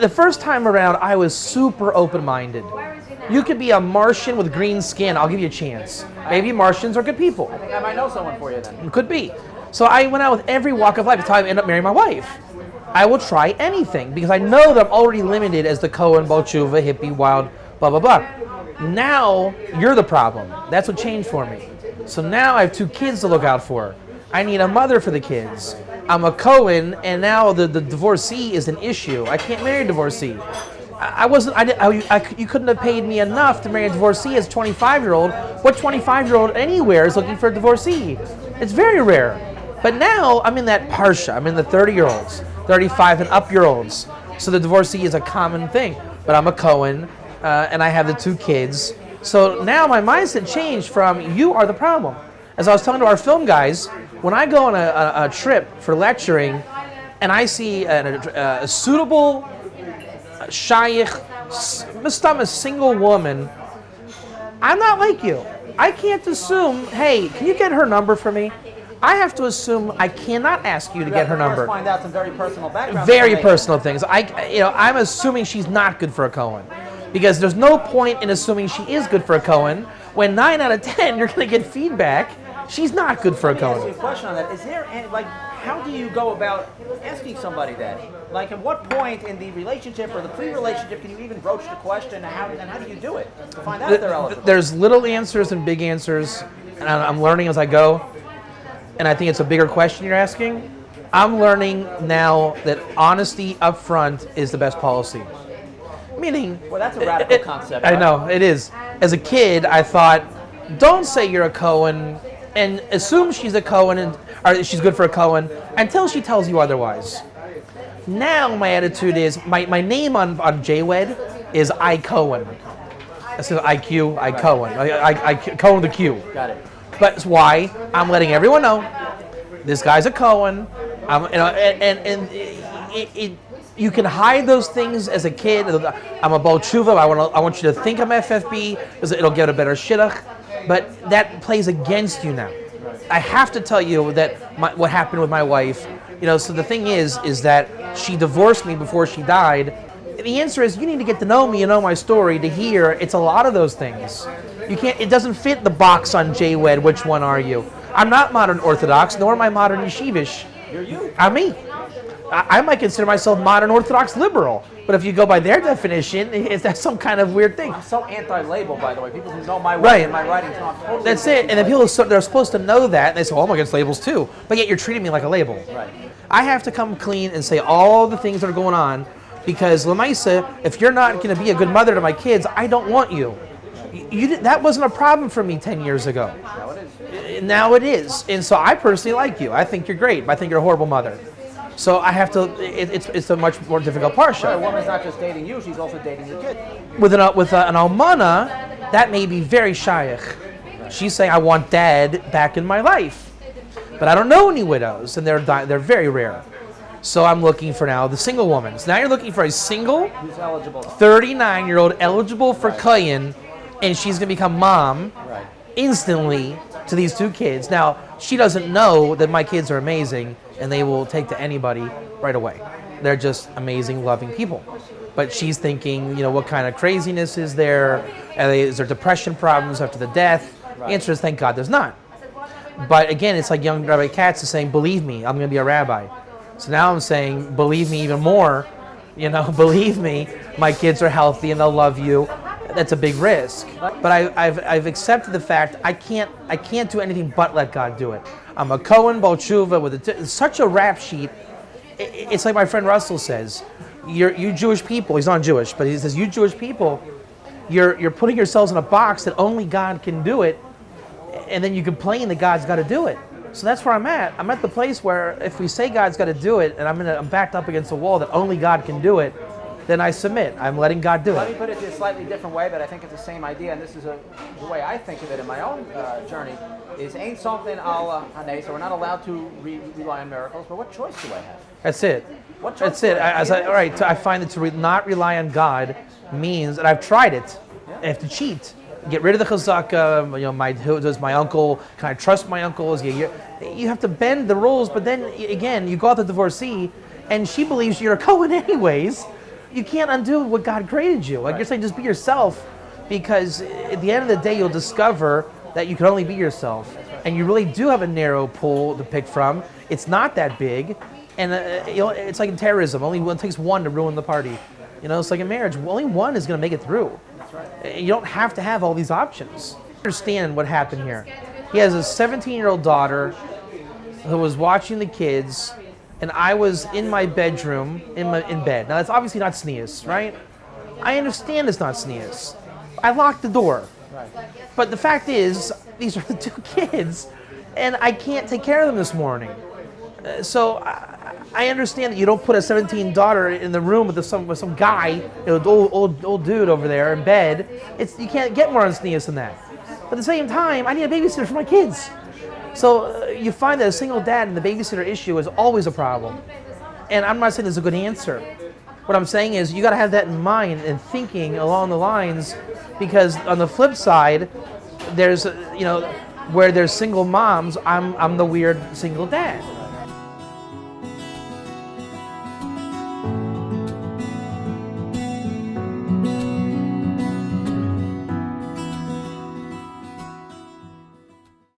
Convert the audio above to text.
the first time around, I was super open-minded. You could be a Martian with green skin. I'll give you a chance. Maybe Martians are good people. I think I might know someone for you then. Could be. So I went out with every walk of life until I ended up marrying my wife. I will try anything because I know that I'm already limited as the Cohen, Baal Tshuva, hippie, wild, blah, blah, blah. Now, you're the problem. That's what changed for me. So now I have 2 kids to look out for. I need a mother for the kids. I'm a Cohen, and now the divorcee is an issue. I can't marry a divorcee. You couldn't have paid me enough to marry a divorcee as a 25-year-old. What 25-year-old anywhere is looking for a divorcee? It's very rare. But now I'm in that parsha. I'm in the 30-year-olds, 35 and up-year-olds. So the divorcee is a common thing. But I'm a Cohen, and I have the 2 kids. So now my mindset changed from you are the problem. As I was telling to our film guys, when I go on a trip for lecturing, and I see a suitable shaykh, a single woman, I'm not like you. I can't assume, hey, can you get her number for me? I have to assume I cannot ask you to get her number. Find out some very personal background. Very personal things. I'm assuming she's not good for a Cohen, because there's no point in assuming she is good for a Cohen when 9 out of 10 you're going to get feedback. She's not good for a Cohen. Let me ask you a question on that. Is there any, how do you go about asking somebody that? Like, at what point in the relationship or the pre-relationship can you even broach the question, and how do you do it to find out if they're eligible? There's little answers and big answers, and I'm learning as I go, and I think it's a bigger question you're asking. I'm learning now that honesty up front is the best policy. Meaning... Well, that's a radical concept. I know, it is. As a kid, I thought, don't say you're a Cohen and assume she's a Cohen or she's good for a Cohen until she tells you otherwise. Now my attitude is, my name on JWed is I Cohen. It says IQ, I Cohen. I Cohen with a Q. Got it. But it's why I'm letting everyone know this guy's a Cohen. You can hide those things as a kid. I'm a Baal Tshuva. I want you to think I'm FFB because it'll get a better shidduch. But that plays against you now. I have to tell you that what happened with my wife. So the thing is that she divorced me before she died. The answer is you need to get to know me and know my story to hear it's a lot of those things. You can't. It doesn't fit the box on JWed. Which one are you? I'm not modern Orthodox, nor am I modern yeshivish. You're you. I'm me. I might consider myself modern Orthodox liberal, but if you go by their definition, that's some kind of weird thing. I'm so anti-label, by the way. People who know my work and my writings know I'm totally... That's it. And then people, they're supposed to know that, and they say, well, I'm against labels too, but yet you're treating me like a label. Right. I have to come clean and say all the things that are going on, because Lamaisa, if you're not going to be a good mother to my kids, I don't want you. That wasn't a problem for me 10 years ago. Now it is. Now it is. And so I personally like you. I think you're great, but I think you're a horrible mother. So I have to. It's a much more difficult parsha. Right, a woman's not just dating you; she's also dating your kid. With an almana, that may be very shaykh. She's saying, "I want dad back in my life," but I don't know any widows, and they're very rare. So I'm looking for now the single woman. So now you're looking for a single, who's eligible, 39-year-old eligible for Kayin, and she's going to become mom instantly to these 2 kids. Now she doesn't know that my kids are amazing. And they will take to anybody right away. They're just amazing, loving people. But she's thinking, what kind of craziness is there? Is there depression problems after the death? The answer is, thank God there's not. But again, it's like young Rabbi Katz is saying, believe me, I'm going to be a rabbi. So now I'm saying, believe me even more. Believe me, my kids are healthy and they'll love you. That's a big risk. But I've accepted the fact I can't do anything but let God do it. I'm a Cohen Baal Tshuva with such a rap sheet. It's like my friend Russell says, you Jewish people, he's not Jewish, but he says, you Jewish people, you're putting yourselves in a box that only God can do it, and then you complain that God's got to do it. So that's where I'm at. I'm at the place where if we say God's got to do it, and I'm backed up against a wall that only God can do it, then I submit. I'm letting God do it. Let me put it a slightly different way, but I think it's the same idea, and this is the way I think of it in my own journey, is ain't something al hanei, so we're not allowed to rely on miracles, but what choice do I have? That's it. What choice That's it. I find that to not rely on God means, and I've tried it, I have to cheat. Get rid of the chazaka, does my uncle, can I trust my uncles? You have to bend the rules, but then again, you go out the divorcee, and she believes you're a Cohen anyways. you can't undo what God created you. Like you're saying, just be yourself, because at the end of the day, you'll discover that you can only be yourself, and you really do have a narrow pool to pick from. It's not that big, and it's like in terrorism. It takes one to ruin the party. It's like in marriage. Only one is going to make it through. That's right. You don't have to have all these options. Understand what happened here. He has a 17-year-old daughter who was watching the kids, and I was in my bedroom, in bed. Now, that's obviously not sneeze, right? I understand it's not sneeze. I locked the door. Right. But the fact is, these are the two kids, and I can't take care of them this morning. So I understand that you don't put a 17 daughter in the room with some guy, old dude over there in bed. You can't get more unsneeze than that. But at the same time, I need a babysitter for my kids. So you find that a single dad and the babysitter issue is always a problem. And I'm not saying there's a good answer. What I'm saying is you got to have that in mind and thinking along the lines, because on the flip side, there's where there's single moms, I'm the weird single dad.